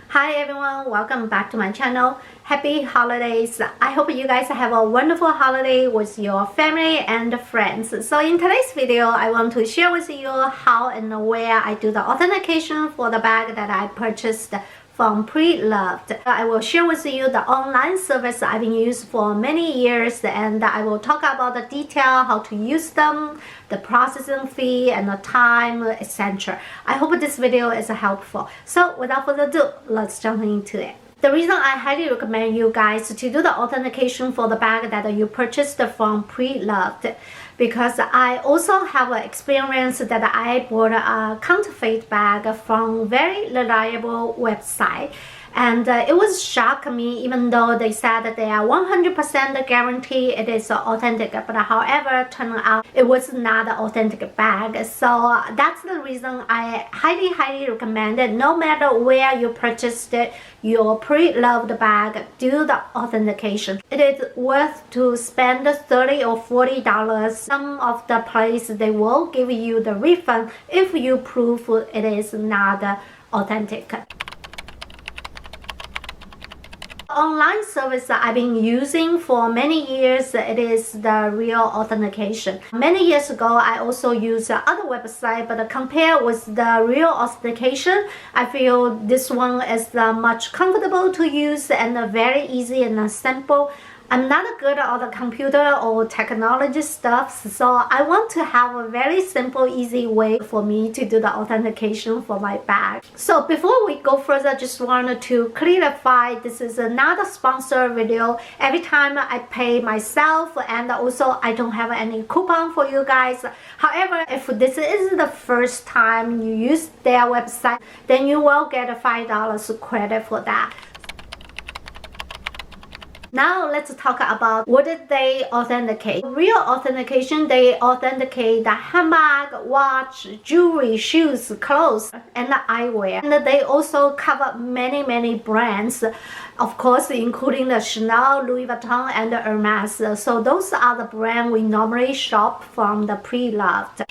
Hi everyone, welcome back to my channel. Happy holidays. I hope you guys have a wonderful holiday with your family and friends. So in today's video, I want to share with you how and where I do the authentication for the bag that I purchased from Pre-Loved. I will share with you the online service I've been used for many years, and I will talk about the detail, how to use them, the processing fee and the time, etc. I hope this video is helpful. So without further ado, let's jump into it. The reason I highly recommend you guys to do the authentication for the bag that you purchased from Pre-Loved, because I also have an experience that I bought a counterfeit bag from very reliable website, and it was shocking me, even though they said that they are 100% guarantee it is authentic, but however turned out it was not an authentic bag. So that's the reason I highly recommend it. No matter where you purchased it, your Pre-Loved bag, do the authentication. It is worth to spend $30 or $40. Some of the places they will give you the refund if you prove it is not authentic. Online service I've been using for many years, it is the real authentication. Many years ago I also used other website, but compared with the real authentication, I feel this one is much comfortable to use and very easy and simple. I'm not good at the computer or technology stuff, so I want to have a very simple, easy way for me to do the authentication for my bag. So before we go further, just wanted to clarify this is not a sponsored video. Every time I pay myself, and also I don't have any coupon for you guys. However, if this is the first time you use their website, then you will get a $5 credit for that. Now let's talk about what did they authenticate. Real authentication, they authenticate the handbag, watch, jewelry, shoes, clothes, and the eyewear. And they also cover many brands, of course, including the Chanel, Louis Vuitton, and the Hermes. So those are the brands we normally shop from the Pre-Loved.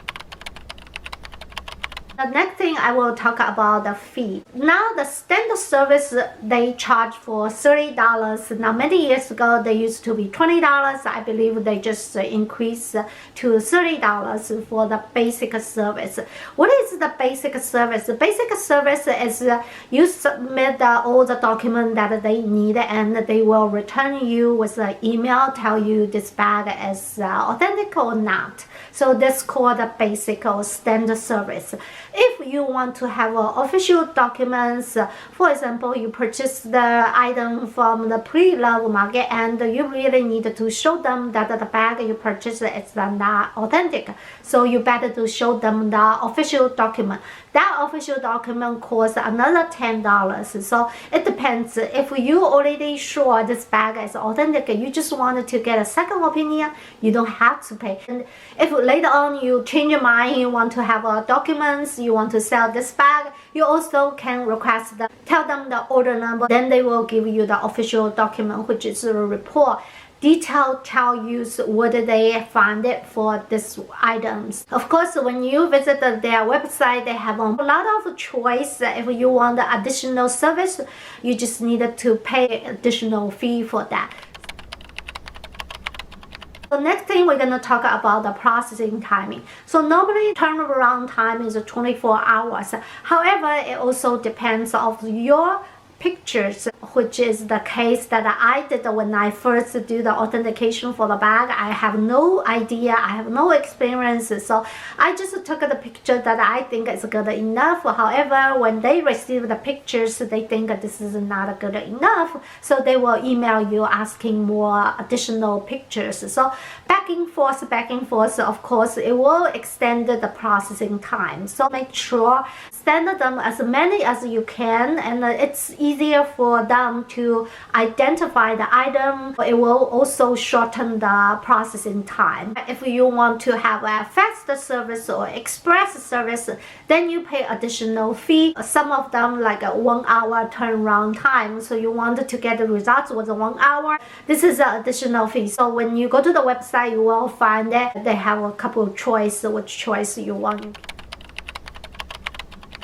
The next thing I will talk about the fee. Now the standard service they charge for $30. Now many years ago they used to be $20. I believe they just increased to $30 for the basic service. What is the basic service? The basic service is you submit all the documents that they need, and they will return you with an email tell you this bag is authentic or not. So that's called the basic or standard service. If you want to have official documents, for example, you purchase the item from the Pre-Loved market and you really need to show them that the bag you purchased is not authentic. So you better to show them the official document. That official document costs another $10. So it depends. If you already sure this bag is authentic, you just wanted to get a second opinion, you don't have to pay. And if later on you change your mind, you want to have documents, you want to sell this bag, you also can request tell them the order number, then they will give you the official document, which is a report. Detail tell you what they find it for these items. Of course, when you visit their website, they have a lot of choice. If you want the additional service, you just need to pay additional fee for that. The next thing we're going to talk about the processing timing. So normally turnaround time is 24 hours. However, it also depends on your pictures, which is the case that I did when I first do the authentication for the bag. I have no idea, I have no experience, so I just took the picture that I think is good enough. However, when they receive the pictures, they think this is not good enough, so they will email you asking more additional pictures. So back and forth, of course, it will extend the processing time. So make sure send them as many as you can, and it's easy easier for them to identify the item. It will also shorten the processing time. If you want to have a faster service or express service, then you pay additional fee. Some of them like a 1 hour turnaround time, so you want to get the results within 1 hour. This is an additional fee. So when you go to the website, you will find that they have a couple of choices, which choice you want.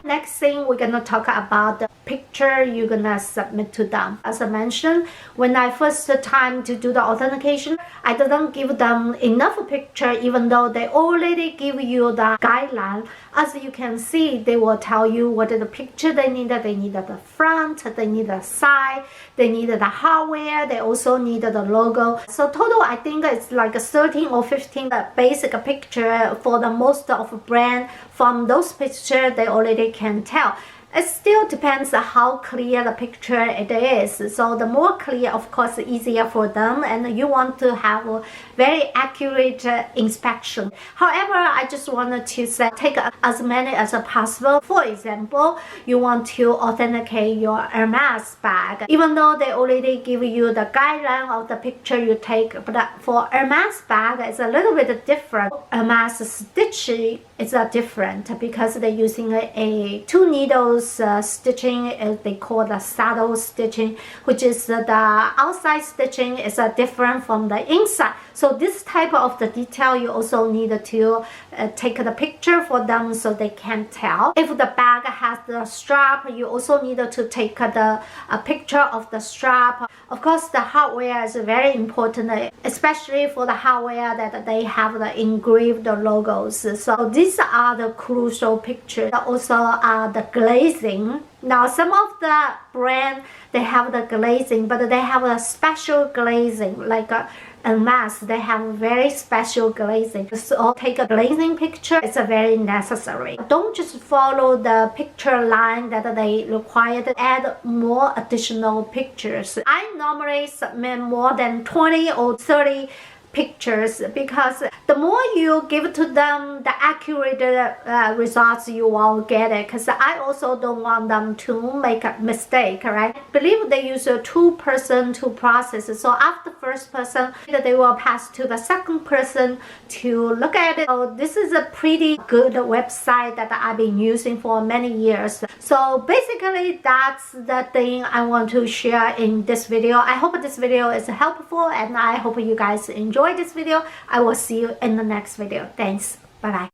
Next thing, we're gonna talk about the picture you're gonna submit to them. As I mentioned, when I first time to do the authentication, I didn't give them enough picture, even though they already give you the guideline. As you can see, they will tell you what is the picture they need. They need the front, they need the side, they need the hardware, they also need the logo. So total, I think it's like 13 or 15 basic picture for the most of brand. From those pictures, they already can tell. It still depends on how clear the picture it is. So the more clear, of course, easier for them, and you want to have a very accurate inspection. However, I just wanted to say, take as many as possible. For example, you want to authenticate your Hermes bag. Even though they already give you the guideline of the picture you take, but for Hermes bag, it's a little bit different. Hermes stitching is different because they're using a 2 needles stitching. They call the saddle stitching, which is the outside stitching is different from the inside. So this type of the detail, you also need to take the picture for them so they can tell. If the bag has the strap, you also need to take the picture of the strap. Of course, the hardware is very important, especially for the hardware that they have the engraved logos. So these are the crucial pictures. Also the glazing. Now some of the brand, they have the glazing, but they have a special glazing like Hermes. They have very special glazing. So take a glazing picture. It's very necessary. Don't just follow the picture line that they require to add more additional pictures. I normally submit more than 20 or 30 pictures because the more you give to them, the accurate results you will get it. Because I also don't want them to make a mistake, right? I believe they use a 2-person to process. So after first person, they will pass to the second person to look at it. So this is a pretty good website that I've been using for many years. So basically, that's the thing I want to share in this video. I hope this video is helpful, and I hope you guys enjoy this video. I will see you in the next video. Thanks. Bye bye.